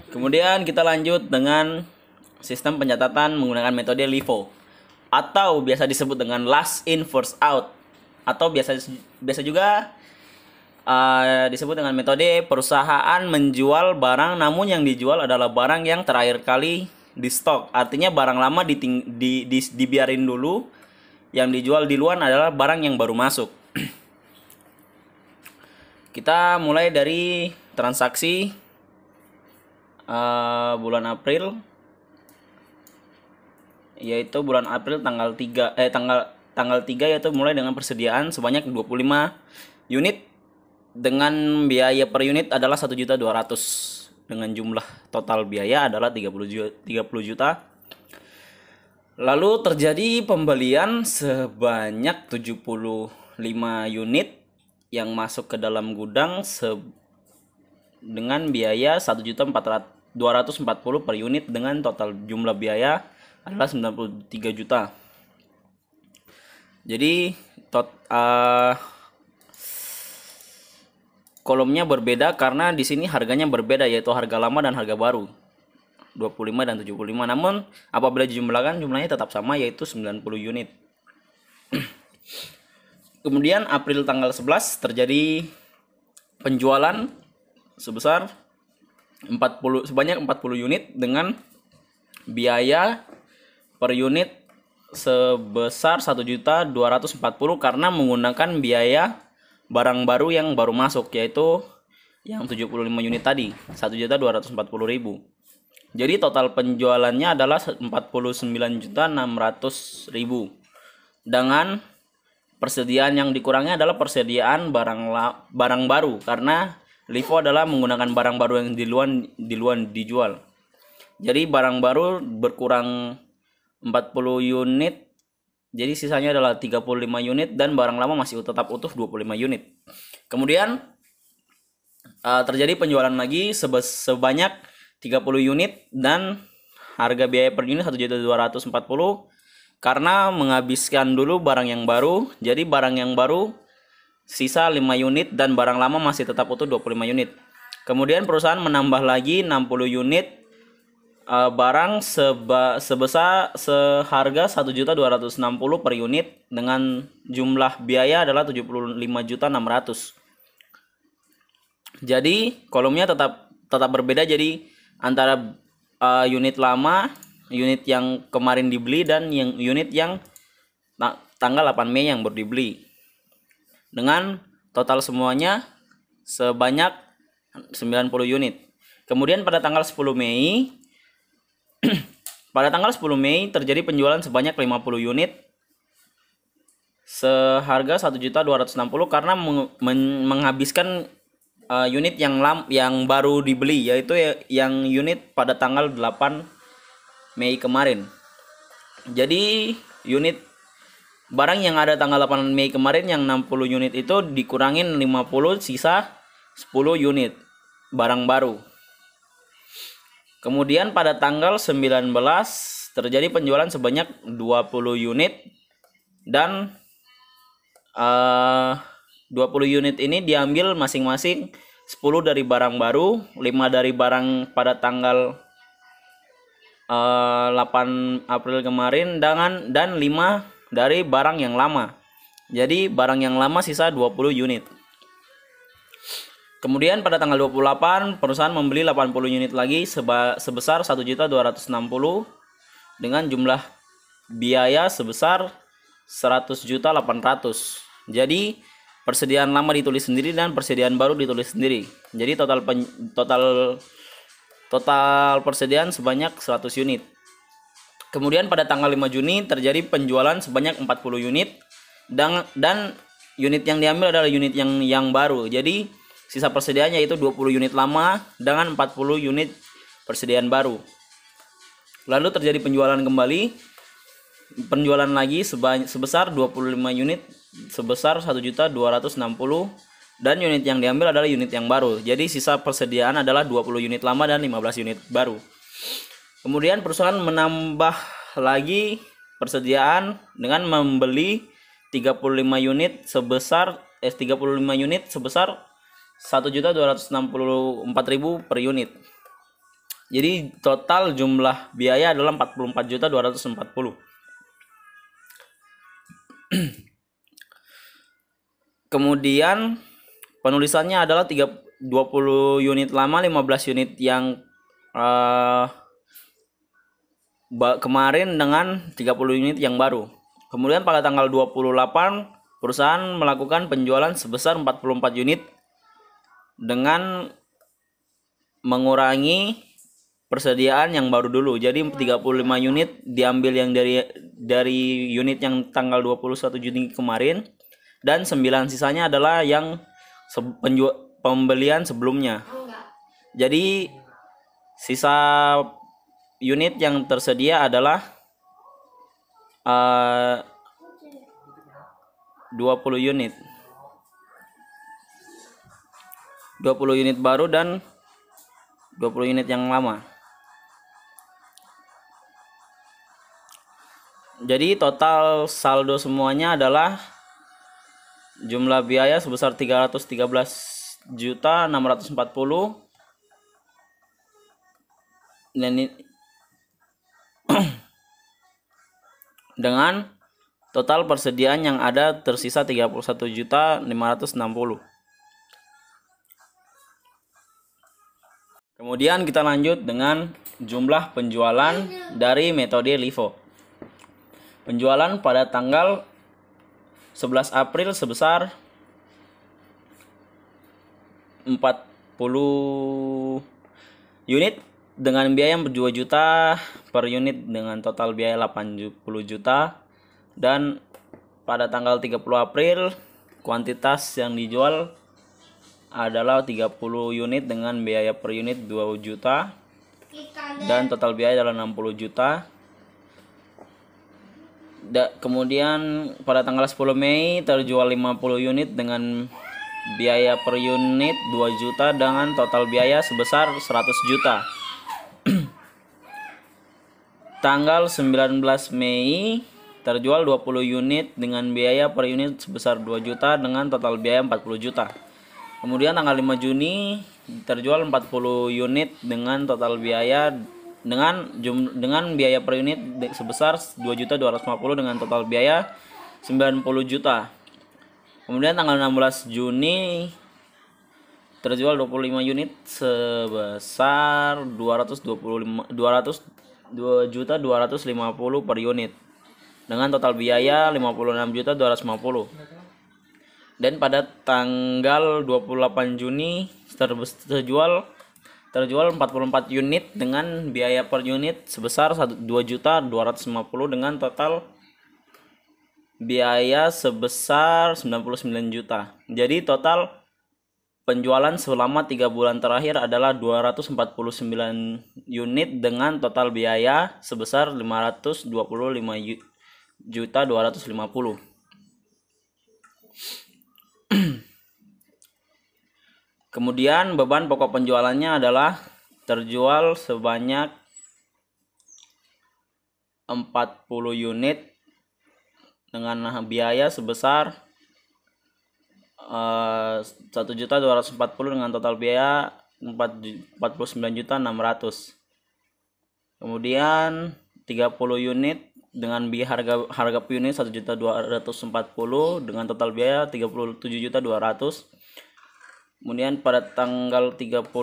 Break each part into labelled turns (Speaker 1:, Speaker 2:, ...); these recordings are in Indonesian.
Speaker 1: Kemudian kita lanjut dengan sistem pencatatan menggunakan metode LIFO atau biasa disebut dengan last in first out, atau biasa juga disebut dengan metode perusahaan menjual barang namun yang dijual adalah barang yang terakhir kali di stok. Artinya barang lama dibiarin dulu, yang dijual di luar adalah barang yang baru masuk. Kita mulai dari transaksi bulan April, yaitu bulan April tanggal 3 yaitu mulai dengan persediaan sebanyak 25 unit dengan biaya per unit adalah 1.200.000 dengan jumlah total biaya adalah 30 juta. Lalu terjadi pembelian sebanyak 75 unit yang masuk ke dalam gudang dengan biaya 1.240.000 per unit dengan total jumlah biaya adalah 93 juta. Jadi kolomnya berbeda karena di sini harganya berbeda, yaitu harga lama dan harga baru 25 dan 75. Namun apabila dijumlahkan jumlahnya tetap sama, yaitu 90 unit. Kemudian April tanggal 11 terjadi penjualan sebesar sebanyak 40 unit dengan biaya per unit sebesar 1.240.000 karena menggunakan biaya barang baru yang baru masuk, yaitu yang 75 unit tadi 1.240.000. Jadi total penjualannya adalah 49.600.000 dengan persediaan yang dikurangi adalah persediaan barang baru karena LIFO adalah menggunakan barang baru yang di luar dijual. Jadi barang baru berkurang 40 unit, jadi sisanya adalah 35 unit dan barang lama masih tetap utuh 25 unit. Kemudian terjadi penjualan lagi sebanyak 30 unit dan harga biaya per unit 1.240.000 karena menghabiskan dulu barang yang baru. Jadi barang yang baru sisa 5 unit dan barang lama masih tetap utuh 25 unit. Kemudian perusahaan menambah lagi 60 unit barang sebesar seharga 1.260.000 per unit dengan jumlah biaya adalah 75.600.000. Jadi kolomnya tetap berbeda, jadi antara unit lama, unit yang kemarin dibeli dan yang unit yang tanggal 8 Mei yang baru dibeli. Dengan total semuanya sebanyak 90 unit. Kemudian pada tanggal 10 Mei pada tanggal 10 Mei terjadi penjualan sebanyak 50 unit seharga 1.260.000 karena menghabiskan unit yang baru dibeli, yaitu yang unit pada tanggal 8 Mei kemarin. Jadi unit barang yang ada tanggal 8 Mei kemarin yang 60 unit itu dikurangin 50, sisa 10 unit barang baru. Kemudian pada tanggal 19 terjadi penjualan sebanyak 20 unit dan 20 unit ini diambil masing-masing 10 dari barang baru, 5 dari barang pada tanggal 8 April kemarin dan 5 dari barang yang lama. Jadi barang yang lama sisa 20 unit. Kemudian pada tanggal 28 perusahaan membeli 80 unit lagi sebesar 1.260.000 dengan jumlah biaya sebesar 100.800.000. Jadi persediaan lama ditulis sendiri dan persediaan baru ditulis sendiri. Jadi total persediaan sebanyak 100 unit. Kemudian pada tanggal 5 Juni terjadi penjualan sebanyak 40 unit dan unit yang diambil adalah unit yang baru. Jadi sisa persediaannya yaitu 20 unit lama dengan 40 unit persediaan baru. Lalu terjadi penjualan lagi sebesar 25 unit sebesar 1.260.000 dan unit yang diambil adalah unit yang baru. Jadi sisa persediaan adalah 20 unit lama dan 15 unit baru. Kemudian perusahaan menambah lagi persediaan dengan membeli 35 unit sebesar 1.264.000 per unit. Jadi total jumlah biaya adalah 44.240. Kemudian penulisannya adalah 20 unit lama, 15 unit yang kemarin dengan 30 unit yang baru. Kemudian pada tanggal 28 perusahaan melakukan penjualan sebesar 44 unit dengan mengurangi persediaan yang baru dulu. Jadi 35 unit diambil yang dari unit yang tanggal 21 Juni kemarin, dan 9 sisanya adalah yang pembelian sebelumnya. Jadi sisa unit yang tersedia adalah 20 unit. 20 unit baru dan 20 unit yang lama. Jadi total saldo semuanya adalah jumlah biaya sebesar 313.640, dan dengan total persediaan yang ada tersisa 31.560. Kemudian kita lanjut dengan jumlah penjualan dari metode LIFO. Penjualan pada tanggal 11 April sebesar 40 unit dengan biaya 2 juta per unit dengan total biaya 80 juta. Dan pada tanggal 30 April kuantitas yang dijual adalah 30 unit dengan biaya per unit 2 juta dan total biaya adalah 60 juta. Kemudian pada tanggal 10 Mei terjual 50 unit dengan biaya per unit 2 juta dengan total biaya sebesar 100 juta. Tanggal 19 Mei terjual 20 unit dengan biaya per unit sebesar 2 juta dengan total biaya 40 juta. Kemudian tanggal 5 Juni terjual 40 unit dengan total biaya dengan biaya per unit sebesar 2.250 dengan total biaya 90 juta. Kemudian tanggal 16 Juni terjual 25 unit sebesar 2.250 per unit dengan total biaya 56.250. Dan pada tanggal 28 Juni terjual 44 unit dengan biaya per unit sebesar 2.250 dengan total biaya sebesar 99 juta. Jadi total penjualan selama 3 bulan terakhir adalah 249 unit dengan total biaya sebesar 525.250. Kemudian beban pokok penjualannya adalah terjual sebanyak 40 unit dengan biaya sebesar 1.240 dengan total biaya 49.600. Kemudian 30 unit dengan harga per unit 1.240 dengan total biaya 37.200. Kemudian pada tanggal 30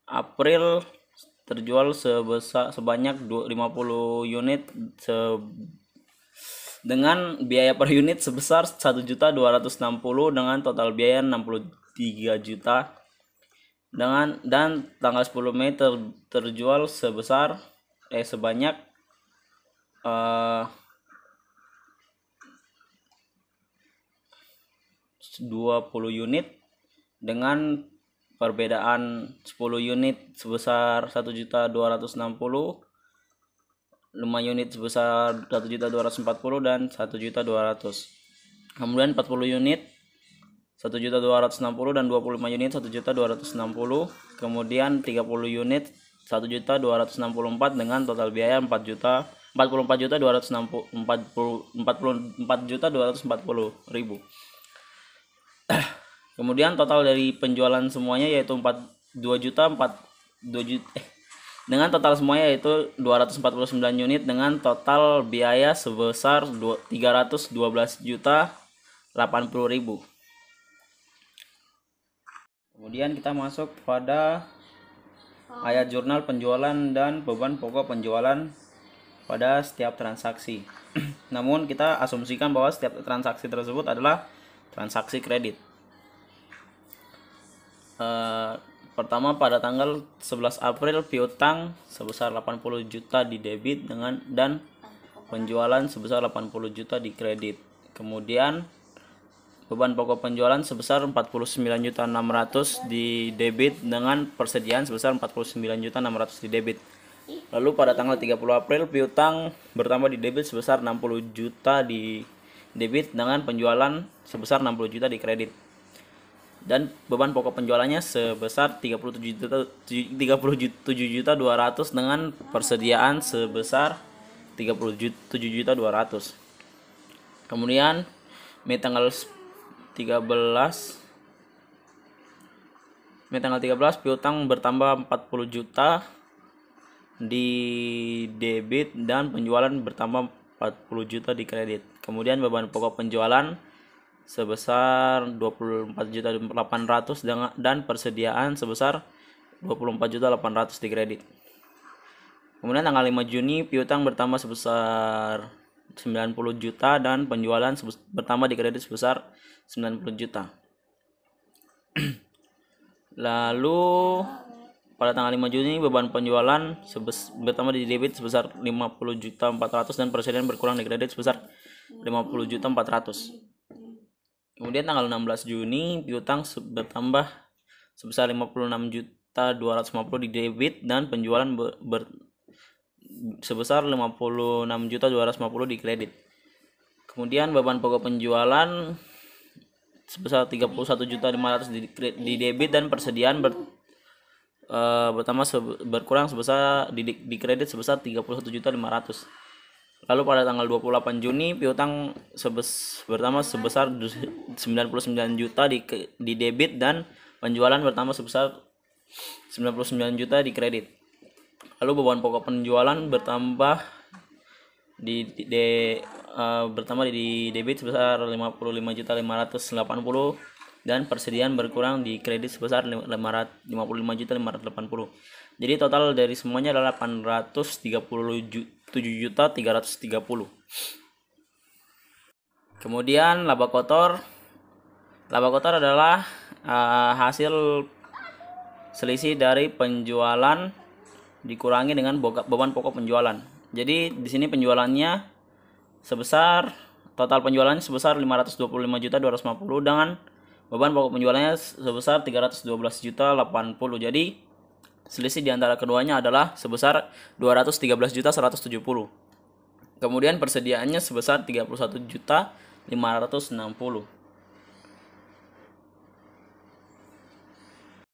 Speaker 1: April terjual sebanyak 50 unit dengan biaya per unit sebesar 1.260 dengan total biaya 63 juta. Dan tanggal 10 Mei terjual sebanyak 20 unit dengan perbedaan 10 unit sebesar 1.260, 5 unit sebesar 1.240 dan 1.200. Kemudian 40 unit 1.260 dan 25 unit 1.260. Kemudian 30 unit 1.264 dengan total biaya 44.240.000. Kemudian total dari penjualan semuanya yaitu 2.400.000 dengan total semuanya yaitu 249 unit dengan total biaya sebesar 312.080.000. Kemudian kita masuk pada ayat jurnal penjualan dan beban pokok penjualan pada setiap transaksi. Namun kita asumsikan bahwa setiap transaksi tersebut adalah transaksi kredit. Pertama, pada tanggal 11 April piutang sebesar 80 juta di debit dan penjualan sebesar 80 juta di kredit. Kemudian beban pokok penjualan sebesar 49.600.000 di debit dengan persediaan sebesar 49.600.000 di debit. Lalu pada tanggal 30 April piutang bertambah di debit sebesar 60 juta di debit dengan penjualan sebesar 60 juta di kredit. Dan beban pokok penjualannya sebesar 37.200.000 dengan persediaan sebesar 37.200.000. Kemudian Mei tanggal 13 piutang bertambah 40 juta di debit dan penjualan bertambah 40 juta di kredit. Kemudian beban pokok penjualan sebesar 24.800.000 dan persediaan sebesar 24.800.000 di kredit. Kemudian tanggal 5 Juni piutang bertambah sebesar 90 juta dan penjualan bertambah di kredit sebesar 90 juta. Lalu pada tanggal 5 Juni beban penjualan bertambah di debit sebesar 50.400.000 dan persediaan berkurang di kredit sebesar 50.400.000. Kemudian tanggal 16 Juni piutang bertambah sebesar 56.250.000 di debit dan penjualan sebesar 56.250.000 di kredit. Kemudian beban pokok penjualan sebesar 31.500.000 di debit dan persediaan berkurang sebesar di kredit sebesar 31.500.000. Lalu pada tanggal 28 Juni piutang bertambah sebesar 99 juta di debit dan penjualan bertambah sebesar 99 juta di kredit. Lalu beban pokok penjualan bertambah di debit sebesar 55.580.000 dan persediaan berkurang di kredit sebesar 55.580.000. Jadi total dari semuanya adalah 837.330. Kemudian laba kotor adalah hasil selisih dari penjualan dikurangi dengan beban pokok penjualan. Jadi di sini penjualannya total penjualannya sebesar 525.250 dengan beban pokok penjualannya sebesar 312.080. Jadi selisih di antara keduanya adalah sebesar 213.170. Kemudian persediaannya sebesar 31.560.